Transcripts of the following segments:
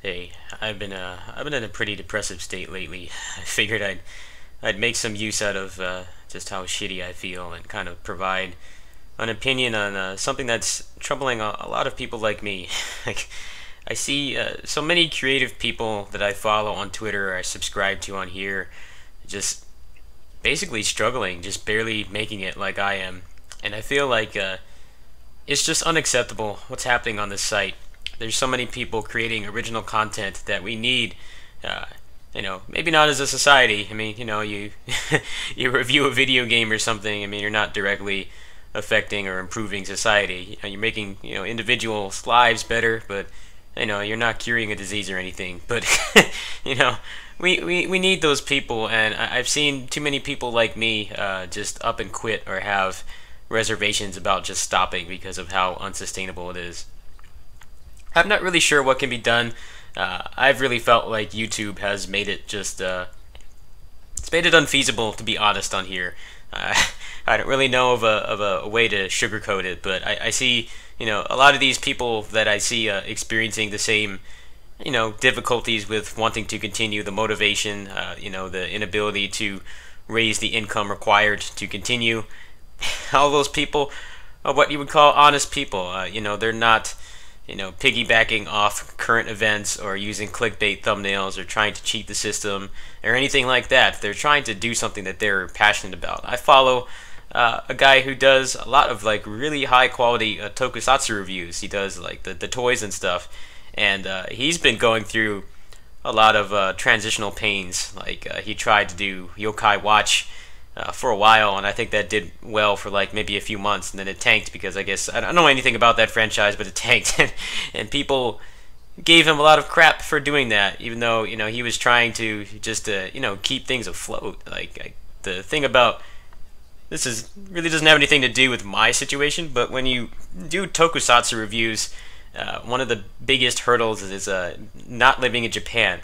Hey, I've been in a pretty depressive state lately. I figured I'd make some use out of just how shitty I feel and kind of provide an opinion on something that's troubling a lot of people like me. Like I see so many creative people that I follow on Twitter or I subscribe to on here, just basically struggling, just barely making it like I am, and I feel like it's just unacceptable what's happening on this site. There's so many people creating original content that we need. Uh, maybe not as a society. I mean, you you review a video game or something. I mean, you're not directly affecting or improving society. You're making individuals' lives better, but you're not curing a disease or anything. But you know, we need those people, and I've seen too many people like me just up and quit or have reservations about just stopping because of how unsustainable it is. I'm not really sure what can be done. I've really felt like YouTube has made it just it's made it unfeasible to be honest on here. Uh, I don't really know of a way to sugarcoat it, but I see a lot of these people that I see experiencing the same difficulties with wanting to continue, the motivation, the inability to raise the income required to continue. All those people are what you would call honest people. They're not piggybacking off current events or using clickbait thumbnails or trying to cheat the system or anything like that. They're trying to do something that they're passionate about. I follow a guy who does a lot of like really high quality tokusatsu reviews. He does like the toys and stuff, and he's been going through a lot of transitional pains. Like he tried to do Yokai Watch for a while, and I think that did well for like maybe a few months, and then it tanked because I guess I don't know anything about that franchise, but it tanked, and people gave him a lot of crap for doing that, even though he was trying to just keep things afloat. The thing about this is really doesn't have anything to do with my situation, but when you do tokusatsu reviews, one of the biggest hurdles is not living in Japan,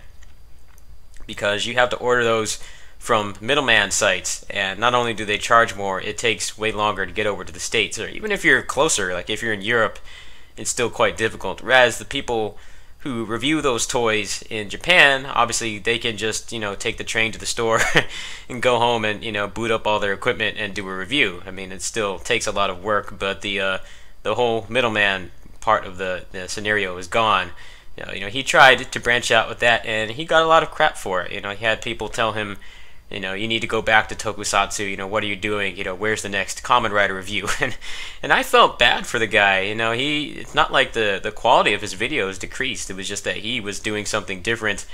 because you have to order those from middleman sites, and not only do they charge more, it takes way longer to get over to the States, or even if you're closer, like if you're in Europe, it's still quite difficult. Whereas the people who review those toys in Japan, obviously they can just take the train to the store and go home and boot up all their equipment and do a review. I mean, it still takes a lot of work, but the whole middleman part of the scenario is gone. He tried to branch out with that, and he got a lot of crap for it. He had people tell him, you need to go back to tokusatsu. What are you doing? Where's the next Kamen Rider review? And I felt bad for the guy. It's not like the quality of his videos decreased. It was just that he was doing something different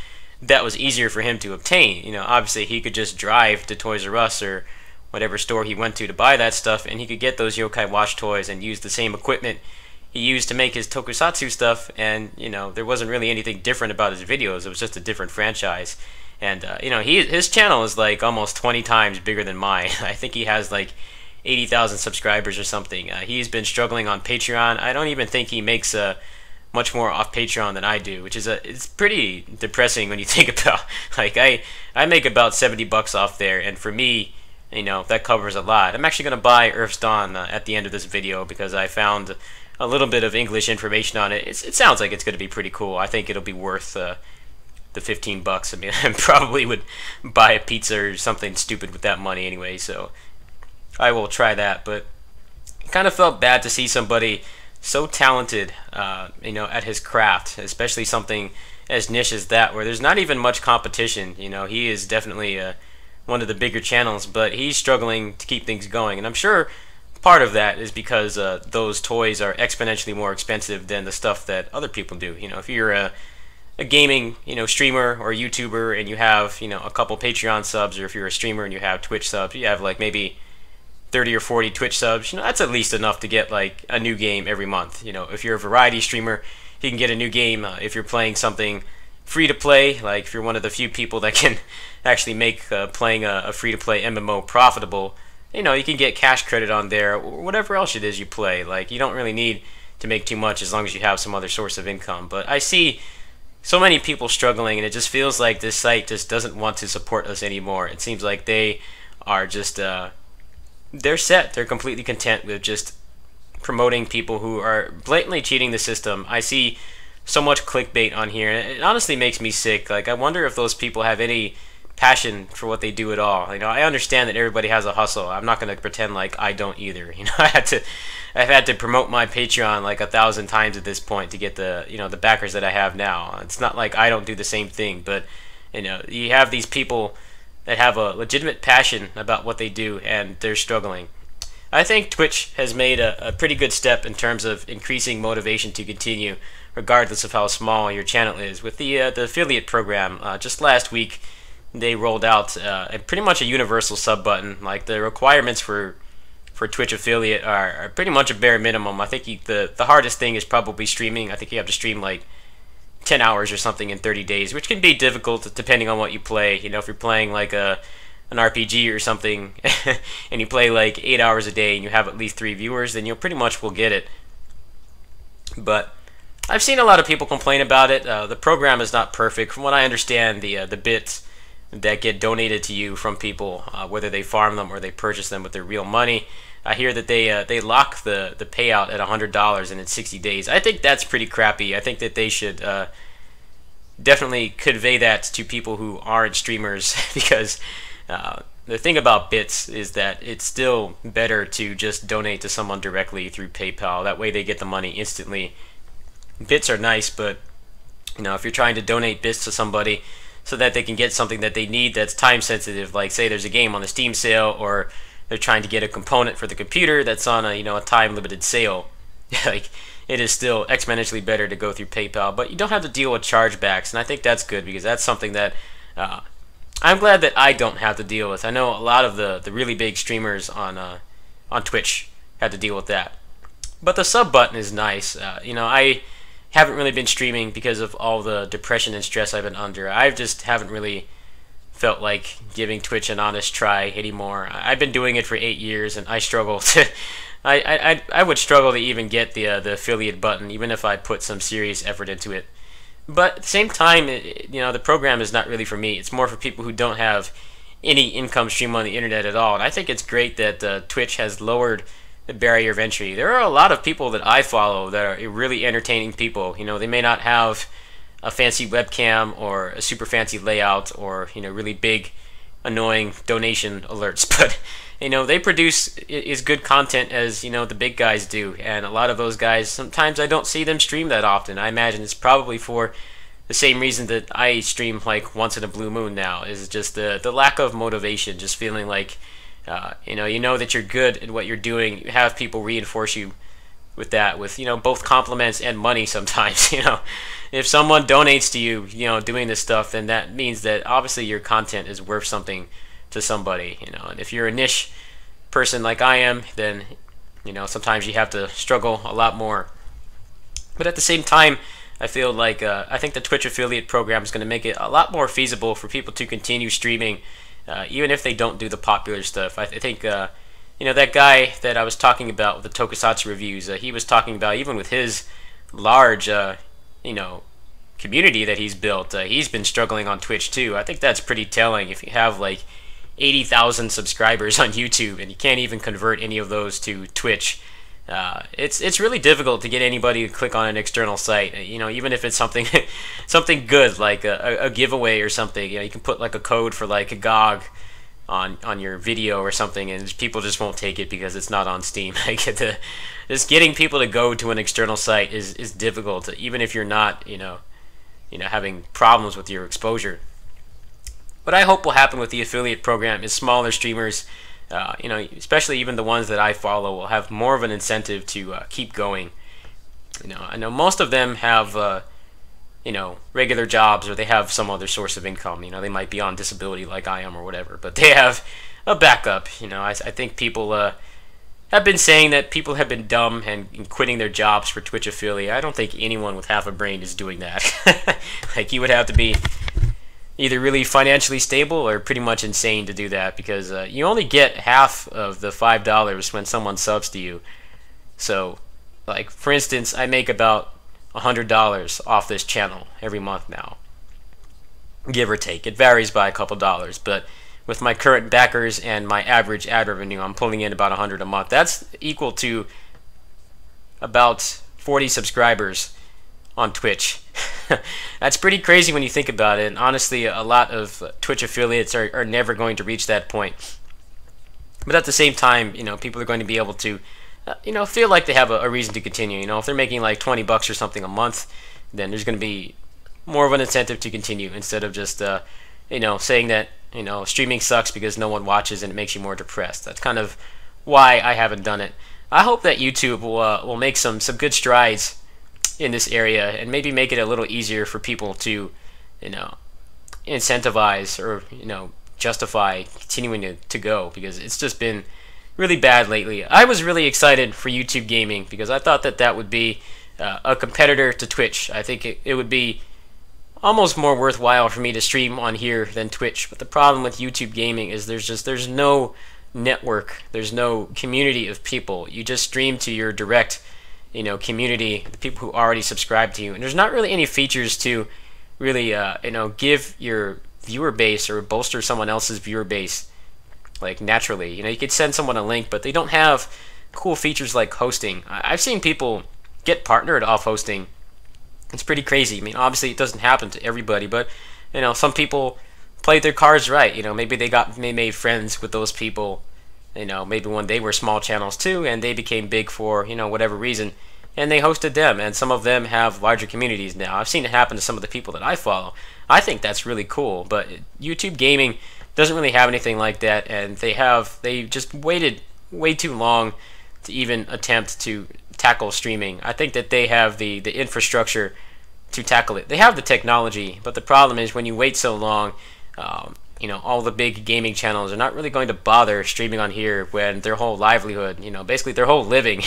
that was easier for him to obtain. Obviously he could just drive to Toys R Us or whatever store he went to buy that stuff, and he could get those Yokai Watch toys and use the same equipment he used to make his tokusatsu stuff, and there wasn't really anything different about his videos. It was just a different franchise. And his channel is like almost 20 times bigger than mine. I think he has like 80,000 subscribers or something. He's been struggling on Patreon. I don't even think he makes much more off Patreon than I do, which is it's pretty depressing when you think about. Like I make about 70 bucks off there, and for me, that covers a lot. I'm actually gonna buy Earth's Dawn at the end of this video because I found a little bit of English information on it. It sounds like it's gonna be pretty cool. I think it'll be worth the 15 bucks. I mean, I probably would buy a pizza or something stupid with that money anyway, so I will try that. But it kind of felt bad to see somebody so talented, at his craft, especially something as niche as that, where there's not even much competition. He is definitely one of the bigger channels, but he's struggling to keep things going, and I'm sure part of that is because those toys are exponentially more expensive than the stuff that other people do. If you're a gaming streamer or YouTuber and you have a couple Patreon subs, or if you're a streamer and you have Twitch subs, you have like maybe 30 or 40 Twitch subs, that's at least enough to get like a new game every month. If you're a variety streamer, you can get a new game. If you're playing something free to play, like if you're one of the few people that can actually make playing a free to play MMO profitable, you can get cash credit on there, or whatever else it is you play. Like, you don't really need to make too much as long as you have some other source of income. But I see so many people struggling, and it just feels like this site just doesn't want to support us anymore. It seems like they are just they're set. They're completely content with just promoting people who are blatantly cheating the system. I see so much clickbait on here, and it honestly makes me sick. Like, I wonder if those people have any passion for what they do at all. I understand that everybody has a hustle. I'm not going to pretend like I don't either. I've had to promote my Patreon like 1,000 times at this point to get the backers that I have now. It's not like I don't do the same thing, but you have these people that have a legitimate passion about what they do, and they're struggling. I think Twitch has made a pretty good step in terms of increasing motivation to continue, regardless of how small your channel is. With the affiliate program, just last week, they rolled out pretty much a universal sub button. Like, the requirements for Twitch affiliate are pretty much a bare minimum. I think the hardest thing is probably streaming. I think you have to stream like 10 hours or something in 30 days, which can be difficult depending on what you play. If you're playing like an RPG or something and you play like 8 hours a day and you have at least 3 viewers, then you pretty much will get it. But I've seen a lot of people complain about it. The program is not perfect. From what I understand, the bits that get donated to you from people, whether they farm them or they purchase them with their real money, I hear that they lock the payout at $100 and it's 60 days. I think that's pretty crappy. I think that they should definitely convey that to people who aren't streamers because the thing about bits is that it's still better to just donate to someone directly through PayPal. That way they get the money instantly. Bits are nice, but if you're trying to donate bits to somebody so that they can get something that they need that's time sensitive, like say there's a game on the Steam sale, or they're trying to get a component for the computer that's on a time limited sale, like, it is still exponentially better to go through PayPal. But you don't have to deal with chargebacks, and I think that's good because that's something that I'm glad that I don't have to deal with. I know a lot of the really big streamers on Twitch had to deal with that. But the sub button is nice. I haven't really been streaming because of all the depression and stress I've been under. I just haven't really felt like giving Twitch an honest try anymore. I've been doing it for 8 years, and I struggle to. I would struggle to even get the affiliate button, even if I put some serious effort into it. But at the same time, the program is not really for me. It's more for people who don't have any income stream on the internet at all. And I think it's great that Twitch has lowered the barrier of entry. There are a lot of people that I follow that are really entertaining people. They may not have a fancy webcam or a super fancy layout or really big annoying donation alerts, but they produce as good content as the big guys do. And a lot of those guys, sometimes I don't see them stream that often. I imagine it's probably for the same reason that I stream like once in a blue moon now, is just the lack of motivation, just feeling like you know that you're good at what you're doing. You have people reinforce you with that, with both compliments and money sometimes. If someone donates to you, doing this stuff, then that means that obviously your content is worth something to somebody. And if you're a niche person like I am, then sometimes you have to struggle a lot more. But at the same time, I feel like I think the Twitch affiliate program is going to make it a lot more feasible for people to continue streaming, even if they don't do the popular stuff. I think that guy that I was talking about with the Tokusatsu reviews, he was talking about, even with his large community that he's built, he's been struggling on Twitch too. I think that's pretty telling. If you have like 80,000 subscribers on YouTube and you can't even convert any of those to Twitch, it's really difficult to get anybody to click on an external site. Even if it's something something good like a giveaway or something, you can put like a code for like a GOG on your video or something, and people just won't take it because it's not on Steam. Just getting people to go to an external site is difficult, even if you're not having problems with your exposure. What I hope will happen with the affiliate program is smaller streamers, especially even the ones that I follow, will have more of an incentive to keep going. I know most of them have regular jobs, or they have some other source of income. They might be on disability like I am or whatever, but they have a backup. I think people have been saying that people have been dumb and quitting their jobs for Twitch affiliate. I don't think anyone with half a brain is doing that. Like, you would have to be either really financially stable or pretty much insane to do that, because you only get half of the $5 when someone subs to you. So, like, for instance, I make about $100 off this channel every month now, give or take. It varies by a couple dollars, but with my current backers and my average ad revenue, I'm pulling in about $100 a month. That's equal to about 40 subscribers on Twitch. That's pretty crazy when you think about it, and honestly a lot of Twitch affiliates are never going to reach that point. But at the same time, people are going to be able to feel like they have a reason to continue. If they're making like 20 bucks or something a month, then there's going to be more of an incentive to continue, instead of just saying that streaming sucks because no one watches and it makes you more depressed. That's kind of why I haven't done it. I hope that YouTube will make some good strides in this area, and maybe make it a little easier for people to incentivize or justify continuing to go, because it's just been really bad lately. I was really excited for YouTube gaming because I thought that would be a competitor to Twitch. I think it would be almost more worthwhile for me to stream on here than Twitch. But the problem with YouTube gaming is there's no network, there's no community of people. You just stream to your direct community, the people who already subscribe to you, and there's not really any features to really give your viewer base or bolster someone else's viewer base like naturally. You could send someone a link, but they don't have cool features like hosting. I've seen people get partnered off hosting. It's pretty crazy. I mean, obviously it doesn't happen to everybody, but some people played their cards right. Maybe they made friends with those people, maybe when they were small channels too, and they became big for whatever reason, and they hosted them, and some of them have larger communities now. I've seen it happen to some of the people that I follow. I think that's really cool, but YouTube gaming doesn't really have anything like that, and they just waited way too long to even attempt to tackle streaming. I think that they have the infrastructure to tackle it. They have the technology, but the problem is when you wait so long, all the big gaming channels are not really going to bother streaming on here when their whole livelihood, basically their whole living,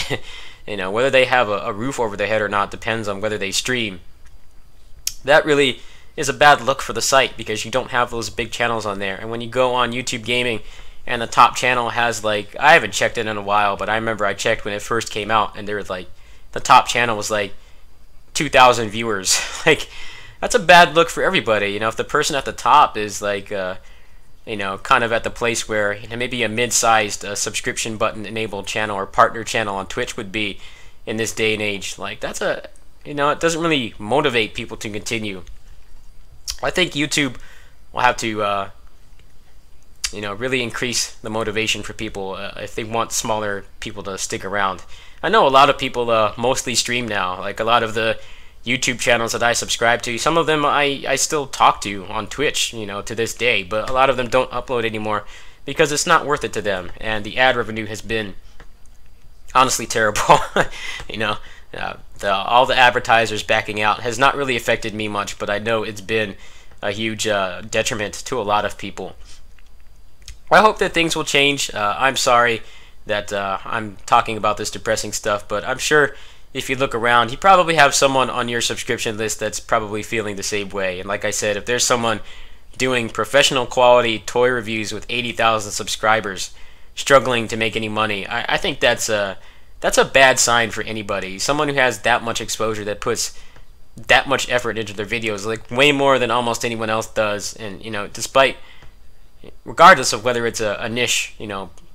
whether they have a roof over their head or not depends on whether they stream. That really is a bad look for the site, because you don't have those big channels on there. And when you go on YouTube gaming and the top channel has like, I haven't checked it in a while, but I remember I checked when it first came out, and there was like, the top channel was like 2,000 viewers. Like, that's a bad look for everybody. If the person at the top is like kind of at the place where maybe a mid-sized subscription button enabled channel or partner channel on Twitch would be in this day and age, like that's it doesn't really motivate people to continue. I think YouTube will have to really increase the motivation for people if they want smaller people to stick around. I know a lot of people mostly stream now. Like a lot of the YouTube channels that I subscribe to, some of them I still talk to on Twitch, to this day, but a lot of them don't upload anymore because it's not worth it to them, and the ad revenue has been honestly terrible. All the advertisers backing out has not really affected me much, but I know it's been a huge detriment to a lot of people. I hope that things will change. I'm sorry that I'm talking about this depressing stuff, but I'm sure if you look around, you probably have someone on your subscription list that's probably feeling the same way. And like I said, if there's someone doing professional quality toy reviews with 80,000 subscribers struggling to make any money, I think that's a bad sign for anybody. Someone who has that much exposure, that puts that much effort into their videos, like way more than almost anyone else does, and regardless of whether it's a niche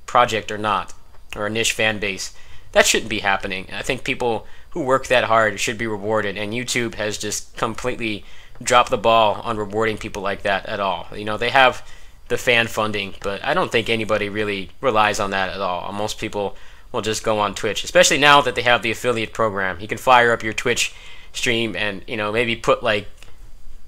project or not, or a niche fan base, that shouldn't be happening. I think people who work that hard should be rewarded, and YouTube has just completely dropped the ball on rewarding people like that at all. They have the fan funding, but I don't think anybody really relies on that at all. Most people will just go on Twitch, especially now that they have the affiliate program. You can fire up your Twitch stream and maybe put like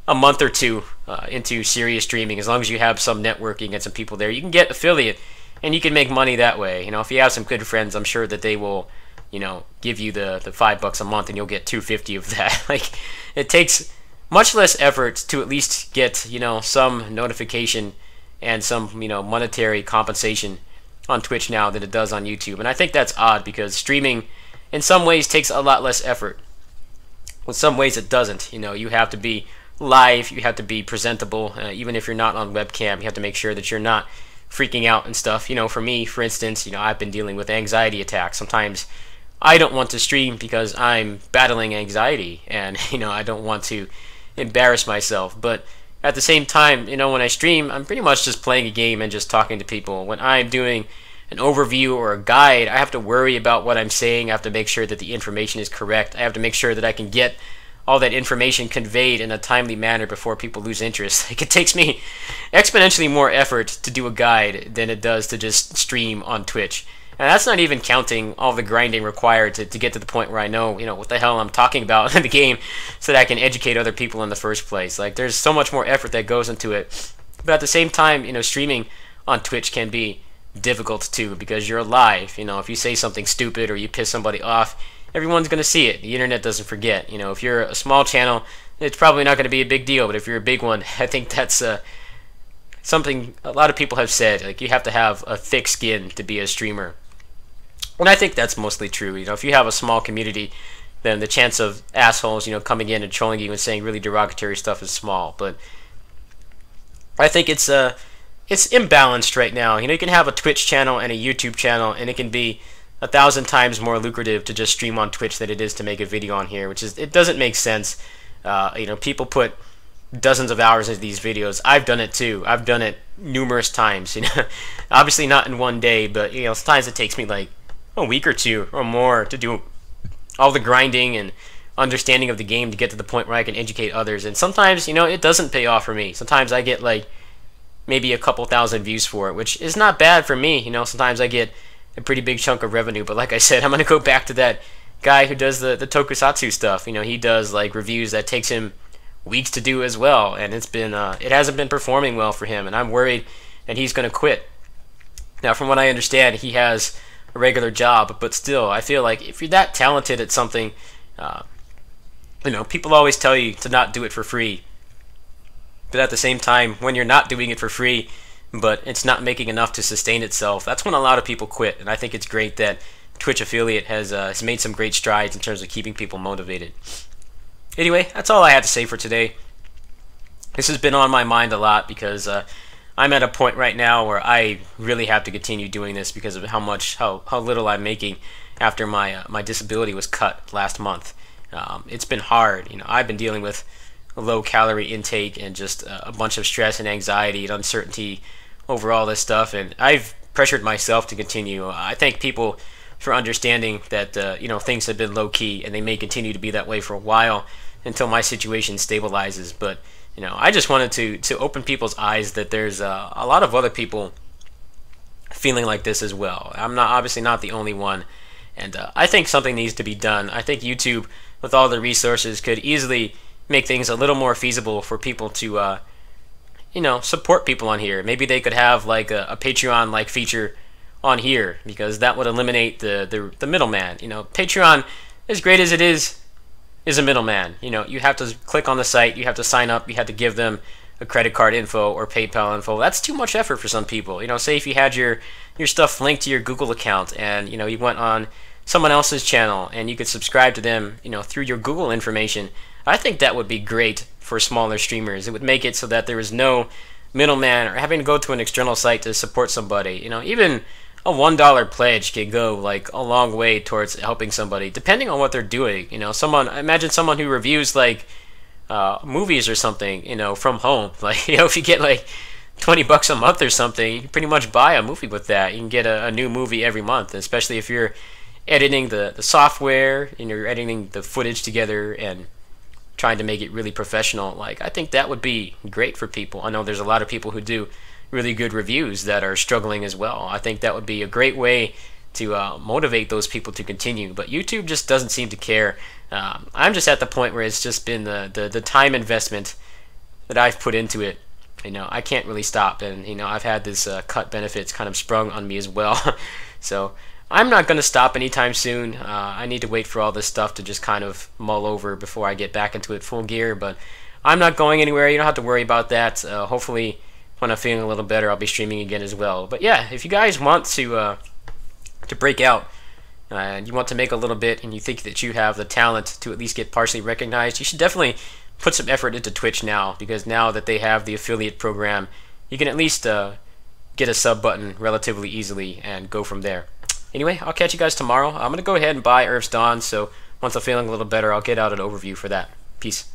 a month or two into serious streaming. As long as you have some networking and some people there, you can get affiliate and you can make money that way. If you have some good friends, I'm sure that they will give you the $5 a month and you'll get $250 of that. Like, it takes much less effort to at least get some notification and some monetary compensation on Twitch now than it does on YouTube. And I think that's odd, because streaming in some ways takes a lot less effort. In some ways it doesn't. You have to be live, you have to be presentable, even if you're not on webcam. You have to make sure that you're not freaking out and stuff. For me, for instance, I've been dealing with anxiety attacks. Sometimes I don't want to stream because I'm battling anxiety, and I don't want to embarrass myself. But at the same time, when I stream, I'm pretty much just playing a game and just talking to people. When I'm doing an overview or a guide, I have to worry about what I'm saying. I have to make sure that the information is correct. I have to make sure that I can get all that information conveyed in a timely manner before people lose interest. Like, it takes me exponentially more effort to do a guide than it does to just stream on Twitch. And that's not even counting all the grinding required to get to the point where I know, what the hell I'm talking about in the game so that I can educate other people in the first place. Like, there's so much more effort that goes into it. But at the same time, streaming on Twitch can be difficult too, because you're live. If you say something stupid or you piss somebody off, everyone's going to see it. The internet doesn't forget. If you're a small channel, it's probably not going to be a big deal. But if you're a big one, I think that's something a lot of people have said. Like, you have to have a thick skin to be a streamer. And I think that's mostly true. If you have a small community, then the chance of assholes, coming in and trolling you and saying really derogatory stuff is small. But I think it's imbalanced right now. You can have a Twitch channel and a YouTube channel, and it can be 1,000 times more lucrative to just stream on Twitch than it is to make a video on here, it doesn't make sense. People put dozens of hours into these videos. I've done it too. I've done it numerous times. Obviously not in one day, but sometimes it takes me like a week or two or more to do all the grinding and understanding of the game to get to the point where I can educate others. And sometimes, it doesn't pay off for me. Sometimes I get like maybe a couple thousand views for it, which is not bad for me. Sometimes I get a pretty big chunk of revenue. But like I said, I'm going to go back to that guy who does the tokusatsu stuff. He does like reviews that takes him weeks to do as well, and it hasn't been performing well for him, and I'm worried that he's going to quit. Now, from what I understand, he has a regular job, but still, I feel like if you're that talented at something, people always tell you to not do it for free. But at the same time, when you're not doing it for free, but it's not making enough to sustain itself, that's when a lot of people quit. And I think it's great that Twitch affiliate has made some great strides in terms of keeping people motivated. Anyway, that's all I had to say for today. This has been on my mind a lot because I'm at a point right now where I really have to continue doing this because of how little I'm making after my disability was cut last month. It's been hard. I've been dealing with a low calorie intake and just a bunch of stress and anxiety and uncertainty over all this stuff, and I've pressured myself to continue. I thank people for understanding that things have been low key and they may continue to be that way for a while until my situation stabilizes. But I just wanted to open people's eyes that there's a lot of other people feeling like this as well. I'm obviously not the only one, and I think something needs to be done. I think YouTube, with all the resources, could easily make things a little more feasible for people to support people on here. Maybe they could have like a Patreon like feature on here, because that would eliminate the middleman. Patreon, as great as it is a middleman. You have to click on the site, you have to sign up, you have to give them a credit card info or PayPal info. That's too much effort for some people. Say if you had your stuff linked to your Google account and you went on someone else's channel and you could subscribe to them through your Google information. I think that would be great for smaller streamers. It would make it so that there was no middleman or having to go to an external site to support somebody. Even a $1 pledge can go like a long way towards helping somebody, depending on what they're doing. Imagine someone who reviews like movies or something, from home. Like, if you get like $20 a month or something, you can pretty much buy a movie with that. You can get a new movie every month, especially if you're editing the software and you're editing the footage together and trying to make it really professional. Like, I think that would be great for people. I know there's a lot of people who do really good reviews that are struggling as well. I think that would be a great way to motivate those people to continue. But YouTube just doesn't seem to care. I'm just at the point where it's just been the time investment that I've put into it. I can't really stop, and I've had this cut benefits kind of sprung on me as well. So I'm not going to stop anytime soon. I need to wait for all this stuff to just kind of mull over before I get back into it full gear. But I'm not going anywhere. You don't have to worry about that. Hopefully, when I'm feeling a little better, I'll be streaming again as well. But yeah, if you guys want to break out and you want to make a little bit and you think that you have the talent to at least get partially recognized, you should definitely put some effort into Twitch now, because now that they have the affiliate program, you can at least get a sub button relatively easily and go from there. Anyway, I'll catch you guys tomorrow. I'm going to go ahead and buy Earth's Dawn, so once I'm feeling a little better, I'll get out an overview for that. Peace.